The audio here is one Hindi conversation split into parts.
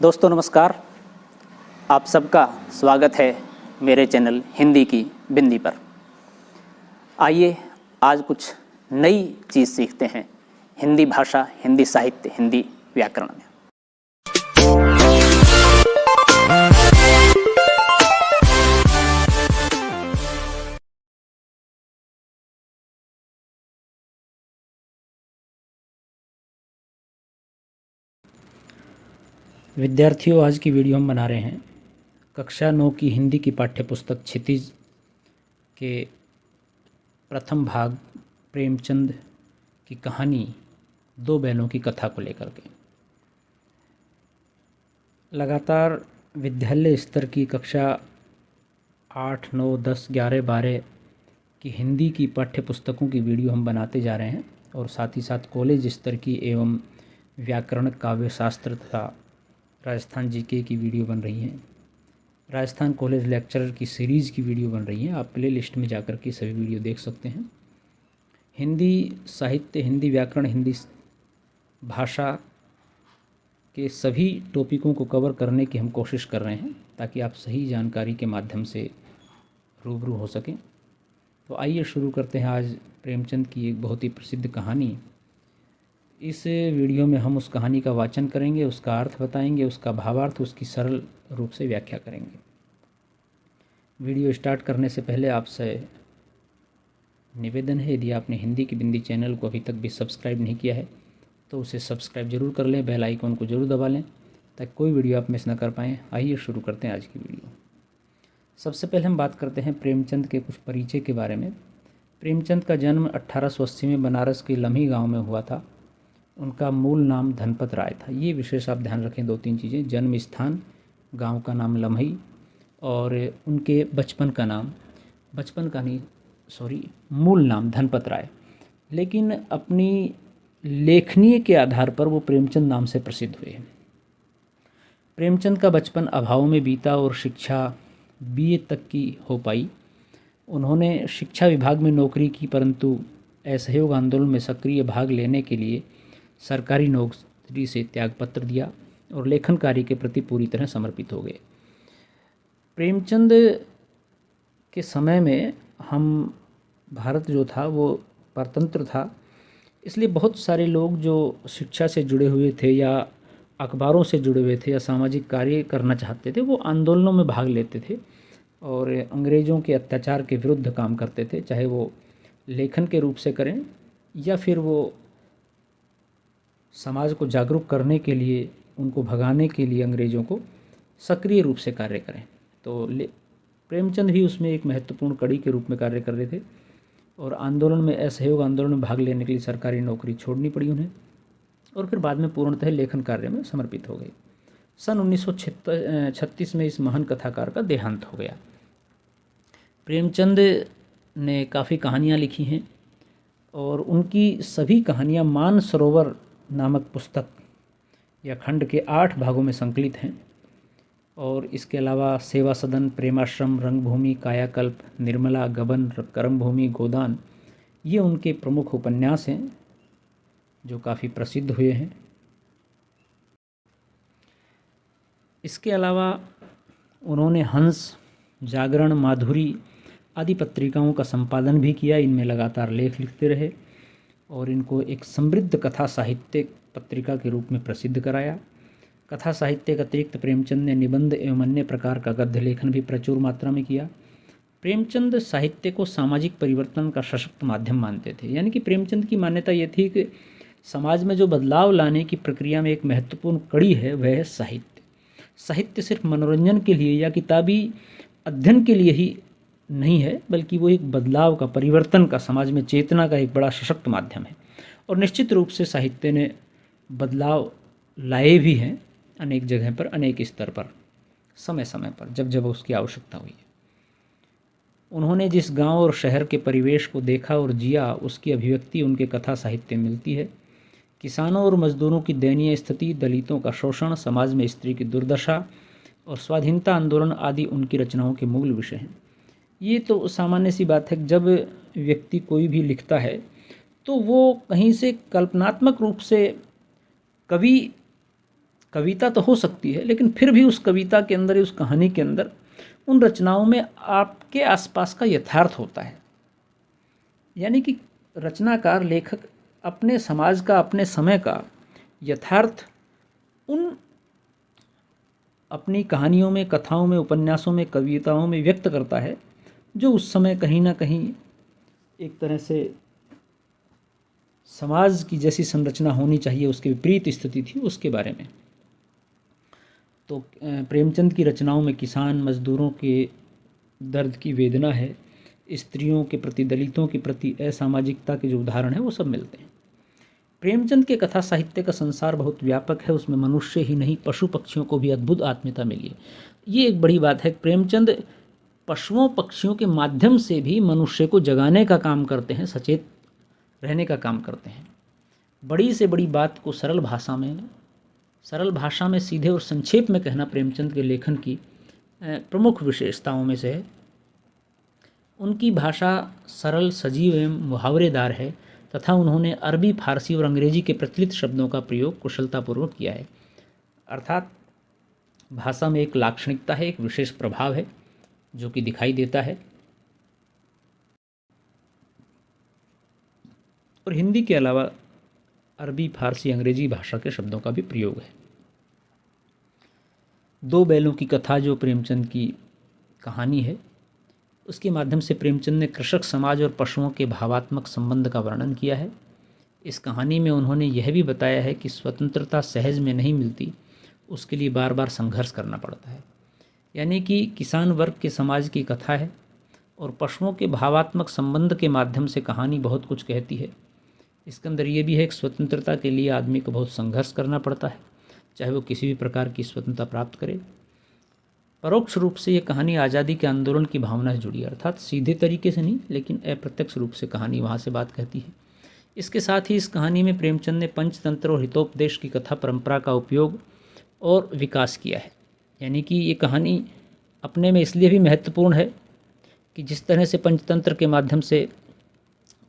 दोस्तों नमस्कार। आप सबका स्वागत है मेरे चैनल हिंदी की बिंदी पर। आइए आज कुछ नई चीज़ सीखते हैं हिंदी भाषा, हिंदी साहित्य, हिंदी व्याकरण में। विद्यार्थियों, आज की वीडियो हम बना रहे हैं कक्षा 9 की हिंदी की पाठ्यपुस्तक क्षितिज के प्रथम भाग प्रेमचंद की कहानी दो बैलों की कथा को लेकर के। लगातार विद्यालय स्तर की कक्षा 8, 9, 10, 11, 12 की हिंदी की पाठ्यपुस्तकों की वीडियो हम बनाते जा रहे हैं और साथ ही साथ कॉलेज स्तर की एवं व्याकरण, काव्य शास्त्र तथा राजस्थान जीके की वीडियो बन रही हैं। राजस्थान कॉलेज लेक्चरर की सीरीज़ की वीडियो बन रही हैं। आप प्ले लिस्ट में जाकर के सभी वीडियो देख सकते हैं। हिंदी साहित्य, हिंदी व्याकरण, हिंदी भाषा के सभी टॉपिकों को कवर करने की हम कोशिश कर रहे हैं ताकि आप सही जानकारी के माध्यम से रूबरू हो सकें। तो आइए शुरू करते हैं आज प्रेमचंद की एक बहुत ही प्रसिद्ध कहानी। इस वीडियो में हम उस कहानी का वाचन करेंगे, उसका अर्थ बताएंगे, उसका भावार्थ, उसकी सरल रूप से व्याख्या करेंगे। वीडियो स्टार्ट करने से पहले आपसे निवेदन है, यदि आपने हिंदी की बिंदी चैनल को अभी तक भी सब्सक्राइब नहीं किया है तो उसे सब्सक्राइब जरूर कर लें, बेल आइकॉन को जरूर दबा लें ताकि कोई वीडियो आप मिस ना कर पाएँ। आइए शुरू करते हैं आज की वीडियो। सबसे पहले हम बात करते हैं प्रेमचंद के कुछ परिचय के बारे में। प्रेमचंद का जन्म 1880 में बनारस के लम्ही गाँव में हुआ था। उनका मूल नाम धनपत राय था। ये विशेष आप ध्यान रखें, 2-3 चीज़ें। जन्म स्थान गांव का नाम लम्ही और उनके मूल नाम धनपत राय, लेकिन अपनी लेखनीय के आधार पर वो प्रेमचंद नाम से प्रसिद्ध हुए। प्रेमचंद का बचपन अभाव में बीता और शिक्षा बीए तक की हो पाई। उन्होंने शिक्षा विभाग में नौकरी की, परंतु असहयोग आंदोलन में सक्रिय भाग लेने के लिए सरकारी नौकरी से त्यागपत्र दिया और लेखन कार्य के प्रति पूरी तरह समर्पित हो गए। प्रेमचंद के समय में भारत जो था वो परतंत्र था, इसलिए बहुत सारे लोग जो शिक्षा से जुड़े हुए थे या अखबारों से जुड़े हुए थे या सामाजिक कार्य करना चाहते थे, वो आंदोलनों में भाग लेते थे और अंग्रेज़ों के अत्याचार के विरुद्ध काम करते थे, चाहे वो लेखन के रूप से करें या फिर वो समाज को जागरूक करने के लिए, उनको भगाने के लिए अंग्रेज़ों को सक्रिय रूप से कार्य करें। तो प्रेमचंद भी उसमें एक महत्वपूर्ण कड़ी के रूप में कार्य कर रहे थे और आंदोलन में, असहयोग आंदोलन में भाग लेने के लिए सरकारी नौकरी छोड़नी पड़ी उन्हें और फिर बाद में पूर्णतः लेखन कार्य में समर्पित हो गए। सन 1936 में इस महान कथाकार का देहांत हो गया। प्रेमचंद ने काफ़ी कहानियाँ लिखी हैं और उनकी सभी कहानियाँ मानसरोवर नामक पुस्तक या खंड के 8 भागों में संकलित हैं और इसके अलावा सेवा सदन, प्रेमाश्रम, रंगभूमि, कायाकल्प, निर्मला, गबन, कर्मभूमि, गोदान, ये उनके प्रमुख उपन्यास हैं जो काफ़ी प्रसिद्ध हुए हैं। इसके अलावा उन्होंने हंस, जागरण, माधुरी आदि पत्रिकाओं का संपादन भी किया। इनमें लगातार लेख लिखते रहे और इनको एक समृद्ध कथा साहित्य पत्रिका के रूप में प्रसिद्ध कराया। कथा साहित्य के अतिरिक्त प्रेमचंद ने निबंध एवं अन्य प्रकार का गद्य लेखन भी प्रचुर मात्रा में किया। प्रेमचंद साहित्य को सामाजिक परिवर्तन का सशक्त माध्यम मानते थे, यानी कि प्रेमचंद की मान्यता ये थी कि समाज में जो बदलाव लाने की प्रक्रिया में एक महत्वपूर्ण कड़ी है वह है साहित्य। साहित्य सिर्फ मनोरंजन के लिए या किताबी अध्ययन के लिए ही नहीं है, बल्कि वो एक बदलाव का, परिवर्तन का, समाज में चेतना का एक बड़ा सशक्त माध्यम है और निश्चित रूप से साहित्य ने बदलाव लाए भी हैं अनेक जगह पर, अनेक स्तर पर, समय समय पर, जब जब उसकी आवश्यकता हुई है। उन्होंने जिस गांव और शहर के परिवेश को देखा और जिया, उसकी अभिव्यक्ति उनके कथा साहित्य में मिलती है। किसानों और मजदूरों की दयनीय स्थिति, दलितों का शोषण, समाज में स्त्री की दुर्दशा और स्वाधीनता आंदोलन आदि उनकी रचनाओं के मूल विषय हैं। ये तो सामान्य सी बात है कि जब व्यक्ति कोई भी लिखता है तो वो कहीं से कल्पनात्मक रूप से कवि कविता तो हो सकती है, लेकिन फिर भी उस कविता के अंदर, उस कहानी के अंदर, उन रचनाओं में आपके आसपास का यथार्थ होता है। यानी कि रचनाकार, लेखक अपने समाज का, अपने समय का यथार्थ उन अपनी कहानियों में, कथाओं में, उपन्यासों में, कविताओं में व्यक्त करता है, जो उस समय कहीं ना कहीं एक तरह से समाज की जैसी संरचना होनी चाहिए उसके विपरीत स्थिति थी, उसके बारे में। तो प्रेमचंद की रचनाओं में किसान मजदूरों के दर्द की वेदना है, स्त्रियों के प्रति, दलितों के प्रति असामाजिकता के जो उदाहरण हैं वो सब मिलते हैं। प्रेमचंद के कथा साहित्य का संसार बहुत व्यापक है, उसमें मनुष्य ही नहीं पशु पक्षियों को भी अद्भुत आत्मीयता मिली है। ये एक बड़ी बात है। प्रेमचंद पशुओं पक्षियों के माध्यम से भी मनुष्य को जगाने का काम करते हैं, सचेत रहने का काम करते हैं। बड़ी से बड़ी बात को सरल भाषा में सीधे और संक्षेप में कहना प्रेमचंद के लेखन की प्रमुख विशेषताओं में से है। उनकी भाषा सरल, सजीव एवं मुहावरेदार है तथा उन्होंने अरबी, फारसी और अंग्रेजी के प्रचलित शब्दों का प्रयोग कुशलतापूर्वक किया है। अर्थात भाषा में एक लाक्षणिकता है, एक विशेष प्रभाव है जो कि दिखाई देता है। और हिंदी के अलावा अरबी, फारसी, अंग्रेजी भाषा के शब्दों का भी प्रयोग है। दो बैलों की कथा जो प्रेमचंद की कहानी है, उसके माध्यम से प्रेमचंद ने कृषक समाज और पशुओं के भावात्मक संबंध का वर्णन किया है। इस कहानी में उन्होंने यह भी बताया है कि स्वतंत्रता सहज में नहीं मिलती, उसके लिए बार बार संघर्ष करना पड़ता है। यानी कि किसान वर्ग के समाज की कथा है और पशुओं के भावात्मक संबंध के माध्यम से कहानी बहुत कुछ कहती है। इसके अंदर ये भी है कि स्वतंत्रता के लिए आदमी को बहुत संघर्ष करना पड़ता है, चाहे वो किसी भी प्रकार की स्वतंत्रता प्राप्त करे। परोक्ष रूप से ये कहानी आज़ादी के आंदोलन की भावना से जुड़ी है, अर्थात सीधे तरीके से नहीं, लेकिन अप्रत्यक्ष रूप से कहानी वहाँ से बात कहती है। इसके साथ ही इस कहानी में प्रेमचंद ने पंचतंत्र और हितोपदेश की कथा परंपरा का उपयोग और विकास किया है। यानी कि ये कहानी अपने में इसलिए भी महत्वपूर्ण है कि जिस तरह से पंचतंत्र के माध्यम से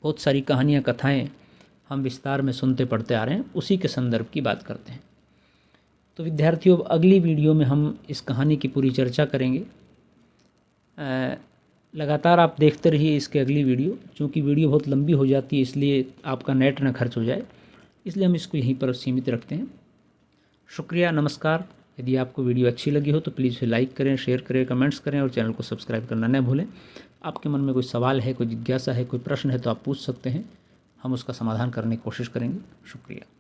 बहुत सारी कहानियाँ, कथाएँ हम विस्तार में सुनते पढ़ते आ रहे हैं, उसी के संदर्भ की बात करते हैं। तो विद्यार्थियों, अगली वीडियो में हम इस कहानी की पूरी चर्चा करेंगे। लगातार आप देखते रहिए इसके अगली वीडियो, क्योंकि वीडियो बहुत लंबी हो जाती है, इसलिए आपका नेट न खर्च हो जाए, इसलिए हम इसको यहीं पर सीमित रखते हैं। शुक्रिया, नमस्कार। यदि आपको वीडियो अच्छी लगी हो तो प्लीज़ इसे लाइक करें, शेयर करें, कमेंट्स करें और चैनल को सब्सक्राइब करना न भूलें। आपके मन में कोई सवाल है, कोई जिज्ञासा है, कोई प्रश्न है तो आप पूछ सकते हैं, हम उसका समाधान करने की कोशिश करेंगे। शुक्रिया।